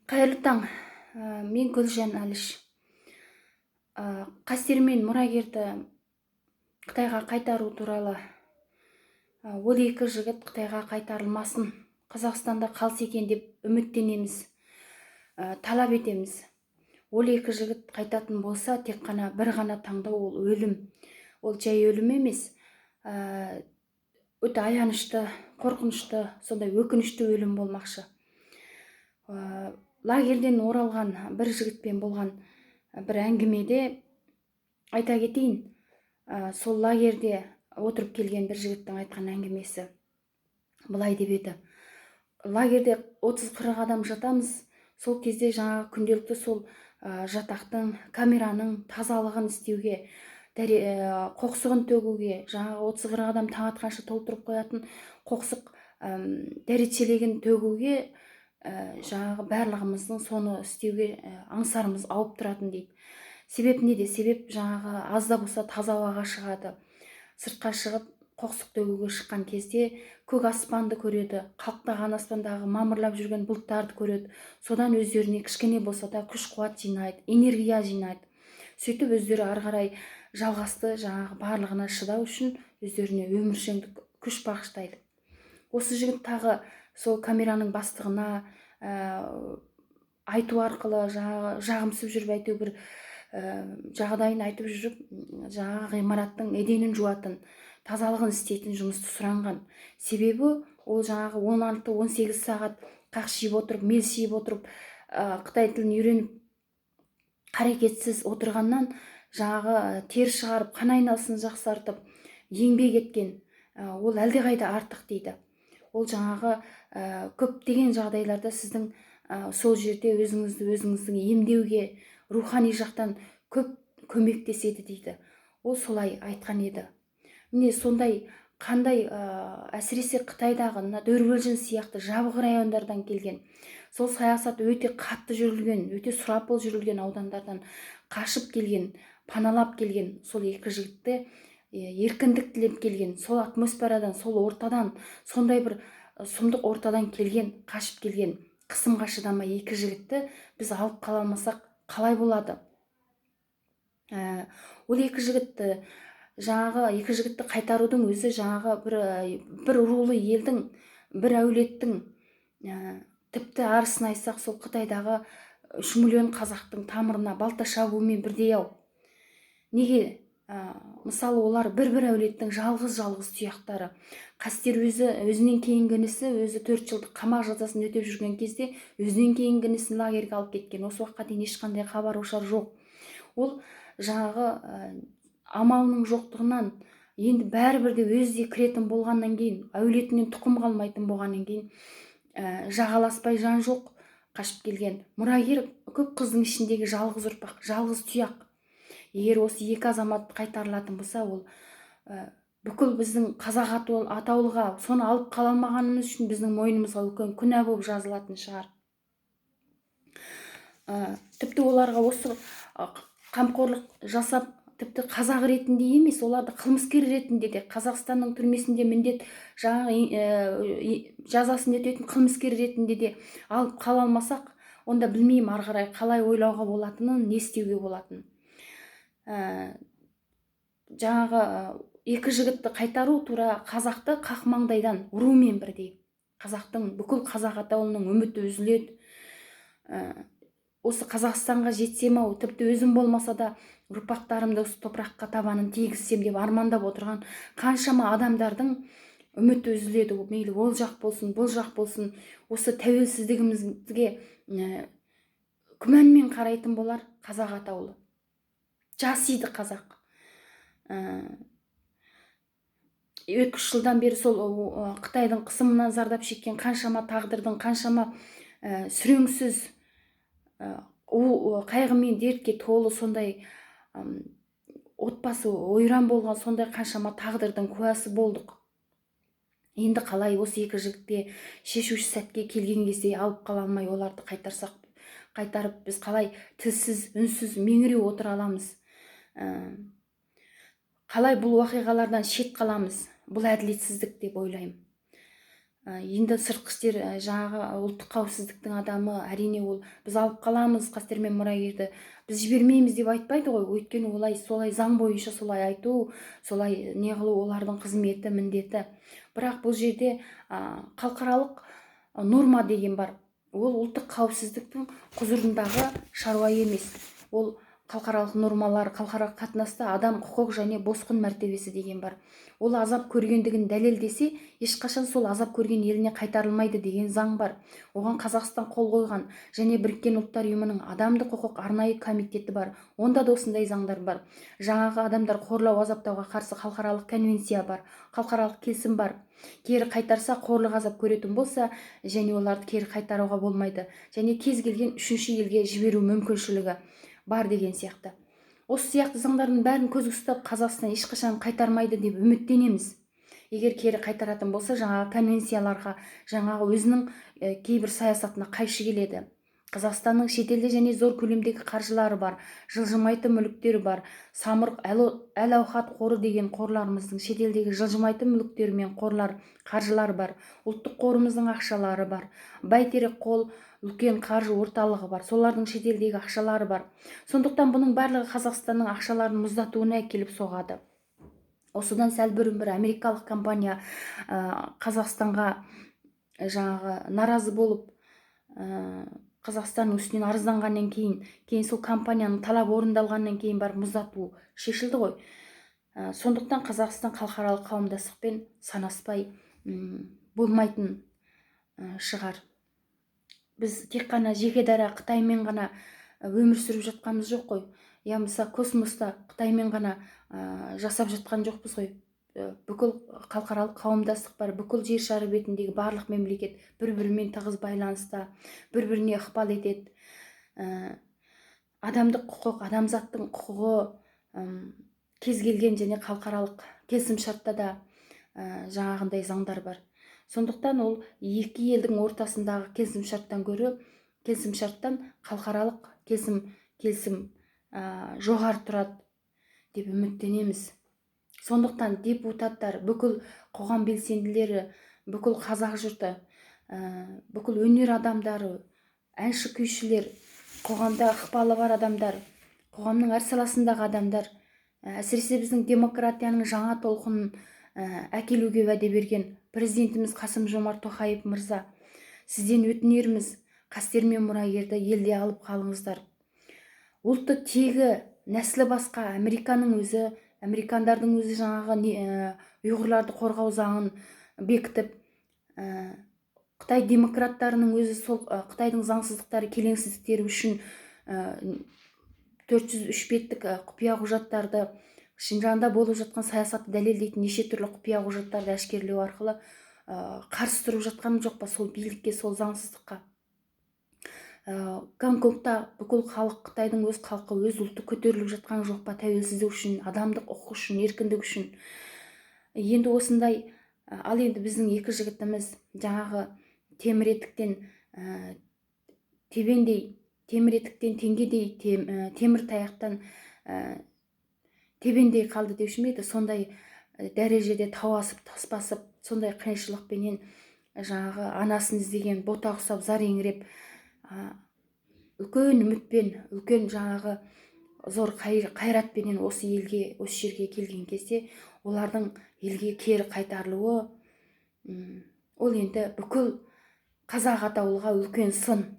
Қайырлы таң. Мен Гүлжан Әліш. Қастер мен мұрагерді Қытайға қайтару туралы ол екі жігіт Қытайға қайтарылмасын, Қазақстанда қалса екен деп үміттенеміз, талап етеміз. Ол екі жігіт қайтатын болса, тек қана бір ғана таңдау, ол өлім. Ол жай өлім емес, өте аянышты, қорқынышты, сондай өкінішті өлім болмақшы. Лагерден оралған бір жігітпен болған бір әңгімеде айта кетейін. Сол лагерде отырып келген бір жігіттің айтқан әңгімесі былай деп еді: лагерде 30-40 адам жатамыз. Сол кезде жаңа күнделікті сол жатақтың, камераның тазалығын істеуге, қоқсығын төгуге, жаңағы 30-40 адам таң атқанша толтырып қоятын қоқсық дәретшелегін төгуге, жаңағы барлығымыздың соны істеуге аңсарымыз ауып тұратын дейді. Себеп неде? Себеп жаңағы аз да болса таза ауаға шығады. Сыртқа шығып қоқсық төгуге шыққан кезде көк аспанды көреді, қалықтаған аспандағы мамырлап жүрген бұлттарды көреді. Содан өздеріне кішкене болса да күш-қуат жинайды, энергия жинайды. Сөйтіп өздері ары қарай жалғасты жаңағы барлығына шыдау үшін өздеріне өміршеңдік күш бағыштайды. Осы жігіт тағы сол камераның бастығына айту арқылы жағымсып жүріп әйтеу бір жағдайын айтып жүріп, жаңағы ғимараттың еденін жуатын, тазалығын істейтін жұмысты сұранған. Себебі ол жаңағы 16-18 сағат қақшиып отырып, мелсиіп отырып, Қытай тілін үйреніп қарекетсіз отырғаннан жаңағы тер шығарып, қан айналысын жақсартып еңбек еткен, ол әлдеқайда артық дейді. Ол жаңағы көптеген жағдайларда сіздің сол жерде өзіңіздің емдеуге, рухани жақтан көп көмектеседі дейді. Ол солай айтқан еді. Міне сондай қандай әсіресе Қытайдағы Дөрвөлжін сияқты жабық райондардан келген, сол саясат өте қатты жүрілген, өте сұрапыл жүрілген аудандардан қашып келген, паналап келген сол екі жігітті еркіндік тілеп келген, сол атмосферадан, сол ортадан, сондай бір сұмдық ортадан келген, қашып келген қысымға шыдамай екі жігітті біз алып қала алмасақ қалай болады? Ол екі жігітті, жаңағы екі жігітті қайтарудың өзі жаңағы бір рулы елдің, бір әулеттің, тіпті арысын айтсақ сол Қытайдағы 3 миллион қазақтың тамырына балта шабуымен бірдей ау. Неге? Мысалы олар бір әулеттің жалғыз тұяқтары. Қастер өзінен кейінгі інісі, өзі 4 жылдық қамақ жазасын өтеп жүрген кезде өзінен кейінгі інісін лагерге алып кеткен. Осы уақытқа дейін ешқандай хабар-ошар жоқ. Ол жаңағы амалының жоқтығынан, енді бәрібір де өзі кіретін болғаннан кейін, әулетінен тұқым қалмайтын болғаннан кейін, жағаласпай жан жоқ қашып келген. Мұрагер көп қыздың ішіндегі жалғыз ұрпақ, жалғыз тұяқ. Егер осы екі азамат қайтарылатын болса, ол бүкіл біздің қазақ атаулыға соны алып қала алмағанымыз үшін біздің мойнымызға үлкен күнә болып жазылатын шығар. Тіпті оларға осы қамқорлық жасап, тіпті қазақ ретінде емес, оларды қылмыскер ретінде де Қазақстанның түрмесінде міндет жаңағы жазасын өтетін қылмыскер ретінде де алып қала алмасақ, онда білмеймін ары қарай қалай ойлауға болатынын, не істеуге болатынын. Жаңағы екі жігітті қайтару тура қазақты қақмаңдайдан ұрумен бірдей. Қазақтың, бүкіл қазақ атаулының үміті үзіледі. Осы Қазақстанға жетсем ау, тіпті өзім болмаса да ұрпақтарымды осы топыраққа табанын тигізсем деп армандап отырған қаншама адамдардың үміті үзіледі. Мейлі ол жақ болсын, бұл жақ болсын, осы тәуелсіздігімізге күмәнмен қарайтын болар қазақ атаулы. Жасиды қазақ. 2-3 жылдан бері сол Қытайдың қысымынан зардап шеккен қаншама тағдырдың, қаншама сүреңсіз, қайғы мен дертке толы сондай отбасы ойран болған сондай қаншама тағдырдың куәсі болдық. Енді қалай осы екі жігітке шешуші сәтке келген кезде алып қала алмай оларды қайтарып біз қалай тілсіз, үнсіз, меңіреу отыра аламыз? Қалай бұл уақиғалардан шет қаламыз? Бұл әділетсіздік деп ойлаймын. енді сыртқы істер жаңағы ұлттық қауіпсіздіктің адамы, әрине ол біз алып қаламыз қастермен мұрагерді, біз жібермейміз деп айтпайды ғой. Өйткені солай заң бойынша солай айту, солай не қылу олардың қызметі, міндеті. Бірақ бұл жерде халықаралық норма деген бар. Ол ұлттық қауіпсіздіктің құзырындағы шаруа емес. Ол халықаралық нормалар, халықаралық қатынаста адам құқық және босқын мәртебесі деген бар. Ол азап көргендігін дәлелдесе, ешқашан сол азап көрген еліне қайтарылмайды деген заң бар. Оған Қазақстан қол қойған, және Біріккен ұлттар ұйымының адамдық құқық арнайы комитеті бар. Онда да осындай заңдар бар. Жаңағы адамдар қорлау, азаптауға қарсы халықаралық конвенция бар, халықаралық келісім бар. Кері қайтарса, қорлық азап көретін болса, және оларды кері қайтаруға болмайды. Және кез келген үшінші елге жіберу мүмкіншілігі бар деген сияқты. Осы сияқты заңдардың бәрін көзге ұстап, Қазақстан ешқашан қайтармайды деп үміттенеміз. Егер кері қайтаратын болса, жаңағы конвенцияларға, жаңағы өзінің кейбір саясатына қайшы келеді. Қазақстанның шетелде және зор көлемдегі қаржылары бар, жылжымайтын мүліктері бар. Самұрық әл-ауқат қоры деген қорларымыздың шетелдегі жылжымайтын мүліктері мен қорлар, қаржылар бар. Ұлттық қорымыздың ақшалары бар. Бәйтерек қол үлкен қаржы орталығы бар. Солардың шетелдегі ақшалары бар. Сондықтан бұның барлығы Қазақстанның ақшаларын мұздатуына әкеліп соғады. Осыдан сәл бұрын бір америкалық компания Қазақстанға жаңағы наразы болып Қазақстанның үстінен арызданғаннан кейін сол компанияның талабы орындалғаннан кейін барып мұздату шешілді ғой. Сондықтан Қазақстан халықаралық қауымдастықпен санаспай болмайтын шығар. Біз тек қана жеке дара Қытаймен ғана өмір сүріп жатқанымыз жоқ қой. Я болмаса космоста Қытаймен ғана жасап жатқан жоқпыз ғой. Бүкіл халықаралық қауымдастық бар. Бүкіл жер шары бетіндегі барлық мемлекет бір-бірімен тығыз байланыста, бір-біріне ықпал етеді. Адамдық құқық, адамзаттың құқығы кез келген және халықаралық келісімшартта да жаңағындай заңдар бар. Сондықтан ол екі елдің ортасындағы келісімшарттан халықаралық келісім жоғары тұрады деп үміттенеміз. Сондықтан депутаттар, бүкіл қоғам белсенділері, бүкіл қазақ жұрты, бүкіл өнер адамдары, әнші күйшілер, қоғамда ықпалы бар адамдар, қоғамның әр саласындағы адамдар, әсіресе біздің демократияның жаңа толқынын әкелуге уәде берген президентіміз Қасым-Жомарт Тоқаев мырза, сізден өтінеріміз, қастер мен мұрагерді елде алып қалыңыздар. Ұлты тегі, нәсілі басқа американдардың өзі жаңағы ұйғырларды қорғау заңын бекітіп, Қытай демократтарының өзі сол Қытайдың заңсыздықтары, келеңсіздіктері үшін 403 беттік құпия құжаттарды, Шинжаңда болып жатқан саясатты дәлелдейтін неше түрлі құпия құжаттарды әшкерелеу арқылы қарсы тұрып жатқан жоқ па сол билікке, сол заңсыздыққа. Гонконгта бүкіл халық, Қытайдың өз халқы, өз ұлты көтеріліп жатқан жоқ па тәуелсіздік үшін, адамдық құқық үшін, еркіндік үшін. Енді осындай, ал енді біздің екі жігітіміз жаңағы темір етіктен теңгедей, темір таяқтан тебендей қалды деуші ме еді, сондай дәрежеде тау асып, тас басып, сондай қиыншылықпенен жаңағы анасын іздеген бота ұқсап зар еңіреп, үлкен үмітпен, үлкен жаңағы зор қайратпенен осы жерге келген кезде олардың елге кері қайтарылуы, ол енді бүкіл қазақ атаулыға үлкен сын.